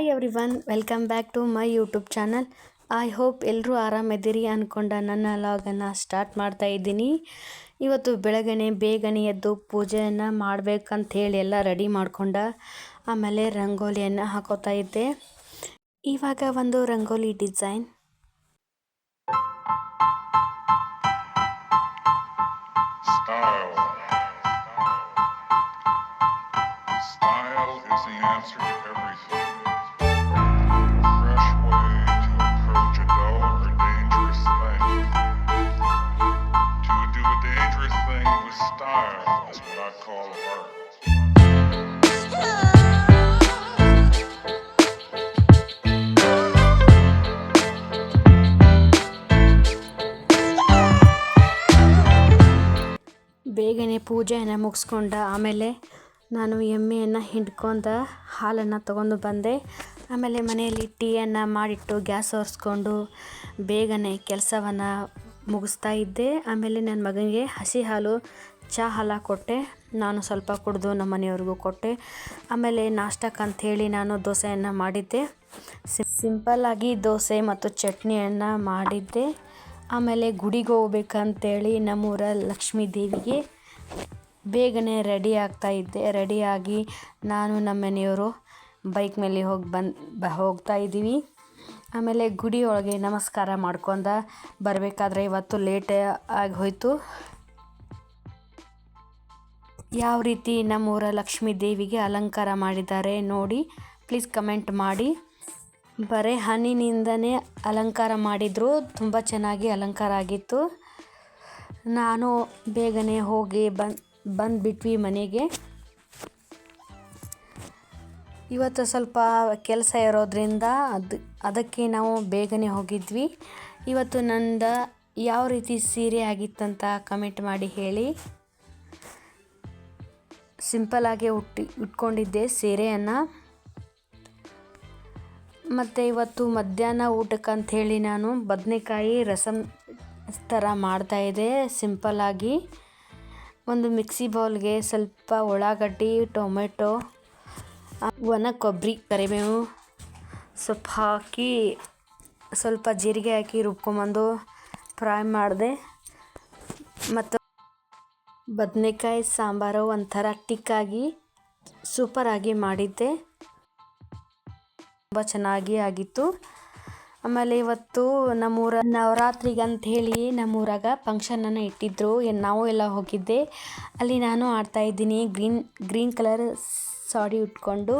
Hi everyone, welcome back to my YouTube channel. I hope ಎಲ್ಲರೂ ಆರಾಮಿದ್ದೀರಿ ಅಂದ್ಕೊಂಡ ನನ್ನ ಲಾಗನ್ನು start ಮಾಡ್ತಾ ಇದ್ದೀನಿ. ಇವತ್ತು ಬೆಳಗ್ಗೆ ಬೇಗನೆ ಎದ್ದು ಪೂಜೆಯನ್ನು ಮಾಡಬೇಕಂತ ಹೇಳಿ ಎಲ್ಲ ರೆಡಿ ಮಾಡ್ಕೊಂಡ ಆಮೇಲೆ ರಂಗೋಲಿಯನ್ನು ಹಾಕೋತಾ ಇದ್ದೆ. ಇವಾಗ ಒಂದು rangoli design Style is the answer to everything. A fresh way to approach a dull or dangerous thing. To do a dangerous thing with style is what I call art. ಬೇಗನೆ ಪೂಜೆಯನ್ನು ಮುಗಿಸ್ಕೊಂಡ ಆಮೇಲೆ ನಾನು ಎಮ್ಮೆಯನ್ನು ಹಿಂಡ್ಕೊಂಡು ಹಾಲನ್ನು ತಗೊಂಡು ಬಂದೆ. ಆಮೇಲೆ ಮನೆಯಲ್ಲಿ ಟೀಯನ್ನು ಮಾಡಿಟ್ಟು ಗ್ಯಾಸ್ ಒರೆಸ್ಕೊಂಡು ಬೇಗನೆ ಕೆಲಸವನ್ನು ಮುಗಿಸ್ತಾ ಇದ್ದೆ. ಆಮೇಲೆ ನನ್ನ ಮಗನಿಗೆ ಹಸಿ ಹಾಲು ಚಹಾ ಹಾಲು ಕೊಟ್ಟೆ, ನಾನು ಸ್ವಲ್ಪ ಕುಡಿದು ನಮ್ಮ ಮನೆಯವ್ರಿಗೂ ಕೊಟ್ಟೆ. ಆಮೇಲೆ ನಾಷ್ಟಕ್ಕಂಥೇಳಿ ನಾನು ದೋಸೆಯನ್ನು ಮಾಡಿದ್ದೆ. ಸಿಂಪಲ್ಲಾಗಿ ದೋಸೆ ಮತ್ತು ಚಟ್ನಿಯನ್ನು ಮಾಡಿದ್ದೆ. ಆಮೇಲೆ ಗುಡಿಗೆ ಹೋಗ್ಬೇಕಂತೇಳಿ ನಮ್ಮೂರ ಲಕ್ಷ್ಮೀ ದೇವಿಗೆ ಬೇಗನೆ ರೆಡಿ ಆಗ್ತಾಯಿದ್ದೆ. ರೆಡಿಯಾಗಿ ನಾನು ನಮ್ಮ ಮನೆಯವರು ಬೈಕ್ ಮೇಲೆ ಹೋಗ್ತಾ ಇದ್ದೀವಿ. ಆಮೇಲೆ ಗುಡಿ ಒಳಗೆ ನಮಸ್ಕಾರ ಮಾಡ್ಕೊಂಡು ಬರಬೇಕಾದ್ರೆ ಇವತ್ತು ಲೇಟ್ ಆಗಿ ಹೋಯಿತು. ಯಾವ ರೀತಿ ನಮ್ಮೂರ ಲಕ್ಷ್ಮೀ ದೇವಿಗೆ ಅಲಂಕಾರ ಮಾಡಿದ್ದಾರೆ ನೋಡಿ, ಪ್ಲೀಸ್ ಕಮೆಂಟ್ ಮಾಡಿ. ಬರೀ ಹಣ್ಣಿನಿಂದನೇ ಅಲಂಕಾರ ಮಾಡಿದರು, ತುಂಬ ಚೆನ್ನಾಗಿ ಅಲಂಕಾರ ಆಗಿತ್ತು. ನಾನು ಬೇಗನೆ ಹೋಗಿ ಬಂದುಬಿಟ್ವಿ ಮನೆಗೆ. ಇವತ್ತು ಸ್ವಲ್ಪ ಕೆಲಸ ಇರೋದ್ರಿಂದ ಅದಕ್ಕೆ ನಾವು ಬೇಗನೆ ಹೋಗಿದ್ವಿ. ಇವತ್ತು ನಂದು ಯಾವ ರೀತಿ ಸೀರೆ ಆಗಿತ್ತಂತ ಕಮೆಂಟ್ ಮಾಡಿ ಹೇಳಿ. ಸಿಂಪಲ್ಲಾಗಿ ಉಟ್ಕೊಂಡಿದ್ದೆ ಸೀರೆಯನ್ನು. ಮತ್ತು ಇವತ್ತು ಮಧ್ಯಾಹ್ನ ಊಟಕ್ಕಂಥೇಳಿ ನಾನು ಬದನೆಕಾಯಿ ರಸಮ್ ಥರ ಮಾಡ್ತಾಯಿದ್ದೆ. ಸಿಂಪಲ್ಲಾಗಿ ಒಂದು ಮಿಕ್ಸಿ ಬೌಲ್ಗೆ ಸ್ವಲ್ಪ ಉಳ್ಳಾಗಡ್ಡಿ, ಟೊಮೆಟೊ, ಒಣ ಕೊಬ್ಬರಿ, ಕರಿಬೇವು ಸೊಪ್ಪು ಹಾಕಿ ಸ್ವಲ್ಪ ಜೀರಿಗೆ ಹಾಕಿ ರುಬ್ಕೊಂಬಂದು ಫ್ರೈ ಮಾಡಿದೆ. ಮತ್ತು ಬದನೆಕಾಯಿ ಸಾಂಬಾರು ಒಂಥರ ಟಿಕ್ಕಾಗಿ ಸೂಪರಾಗಿ ಮಾಡಿದ್ದೆ, ತುಂಬ ಚೆನ್ನಾಗಿ ಆಗಿತ್ತು. ಆಮೇಲೆ ಇವತ್ತು ನಮ್ಮೂರ ನವರಾತ್ರಿಗಂಥೇಳಿ ನಮ್ಮೂರಾಗ ಫಂಕ್ಷನನ್ನು ಇಟ್ಟಿದ್ದರು. ನಾವು ಎಲ್ಲ ಹೋಗಿದ್ದೆ. ಅಲ್ಲಿ ನಾನು ಆಡ್ತಾಯಿದ್ದೀನಿ ಗ್ರೀನ್ ಕಲರ್ ಸಾಡಿ ಉಟ್ಕೊಂಡು.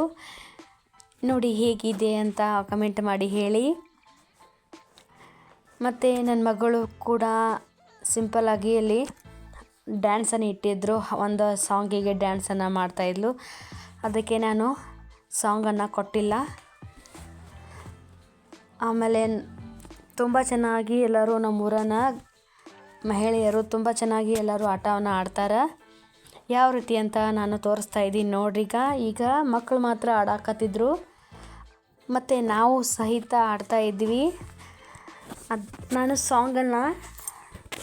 ನೋಡಿ ಹೇಗಿದೆ ಅಂತ ಕಮೆಂಟ್ ಮಾಡಿ ಹೇಳಿ. ಮತ್ತು ನನ್ನ ಮಗಳು ಕೂಡ ಸಿಂಪಲ್ಲಾಗಿ ಅಲ್ಲಿ ಡ್ಯಾನ್ಸನ್ನು ಇಟ್ಟಿದ್ದರು. ಒಂದು ಸಾಂಗಿಗೆ ಡ್ಯಾನ್ಸನ್ನು ಮಾಡ್ತಾಯಿದ್ಲು, ಅದಕ್ಕೆ ನಾನು ಸಾಂಗನ್ನು ಕೊಟ್ಟಿಲ್ಲ. ಆಮೇಲೆ ತುಂಬ ಚೆನ್ನಾಗಿ ಎಲ್ಲರೂ ನಮ್ಮೂರನ ಮಹಿಳೆಯರು ತುಂಬ ಚೆನ್ನಾಗಿ ಎಲ್ಲರೂ ಆಟವನ್ನು ಆಡ್ತಾರೆ. ಯಾವ ರೀತಿ ಅಂತ ನಾನು ತೋರಿಸ್ತಾ ಇದ್ದೀನಿ ನೋಡ್ರಿಗ. ಈಗ ಮಕ್ಕಳು ಮಾತ್ರ ಆಡಾಕತ್ತಿದ್ರು ಮತ್ತು ನಾವು ಸಹಿತ ಆಡ್ತಾ ಇದ್ವಿ. ನಾನು ಸಾಂಗನ್ನು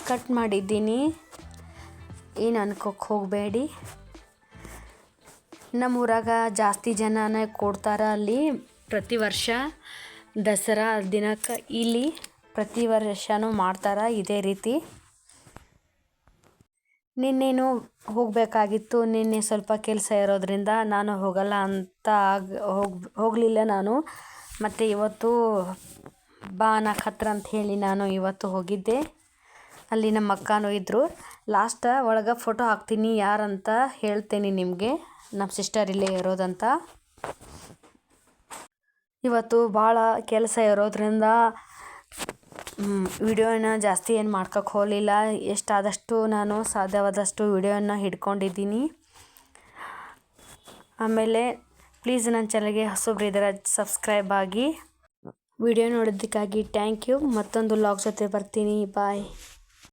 ಕಟ್ ಮಾಡಿದ್ದೀನಿ, ಏನು ಅನ್ಕೋಕ್ಕೆ ಹೋಗಬೇಡಿ. ನಮ್ಮೂರಾಗ ಜಾಸ್ತಿ ಜನನೇ ಕೊಡ್ತಾರೆ ಅಲ್ಲಿ. ಪ್ರತಿ ವರ್ಷ ದಸರಾ ದಿನಕ್ಕೆ ಇಲ್ಲಿ ಪ್ರತಿ ವರ್ಷವೂ ಮಾಡ್ತಾರೆ ಇದೇ ರೀತಿ. ನಿನ್ನೆನೂ ಹೋಗಬೇಕಾಗಿತ್ತು, ನಿನ್ನೆ ಸ್ವಲ್ಪ ಕೆಲಸ ಇರೋದ್ರಿಂದ ನಾನು ಹೋಗಲ್ಲ ಅಂತ ಹೋಗಲಿಲ್ಲ ನಾನು. ಮತ್ತು ಇವತ್ತು ಬಾ ನಕ್ಷತ್ರ ಅಂತ ಹೇಳಿ ನಾನು ಇವತ್ತು ಹೋಗಿದ್ದೆ. ಅಲ್ಲಿ ನಮ್ಮ ಅಕ್ಕನೂ ಇದ್ದರು. ಲಾಸ್ಟ್ ಒಳಗೆ ಫೋಟೋ ಹಾಕ್ತೀನಿ, ಯಾರಂತ ಹೇಳ್ತೇನೆ ನಿಮಗೆ, ನಮ್ಮ ಸಿಸ್ಟರ್ ಇಲ್ಲೇ ಇರೋದಂತ. ಇವತ್ತು ಭಾಳ ಕೆಲಸ ಇರೋದ್ರಿಂದ ವಿಡಿಯೋನ ಜಾಸ್ತಿ ಏನು ಮಾಡ್ಕೋಕ್ಕೆ ಹೋಗಲಿಲ್ಲ. ಎಷ್ಟಾದಷ್ಟು ನಾನು ಸಾಧ್ಯವಾದಷ್ಟು ವಿಡಿಯೋನ ಹಿಡ್ಕೊಂಡಿದ್ದೀನಿ. ಆಮೇಲೆ ಪ್ಲೀಸ್ ನನ್ನ ಚಾನಲ್ಗೆ ಹೊಸಬ್ರಿದ್ರೆ ಸಬ್ಸ್ಕ್ರೈಬ್ ಆಗಿ. ವಿಡಿಯೋ ನೋಡೋದಕ್ಕಾಗಿ ಥ್ಯಾಂಕ್ ಯು. ಮತ್ತೊಂದು ವ್ಲಾಗ್ ಜೊತೆ ಬರ್ತೀನಿ. ಬಾಯ್.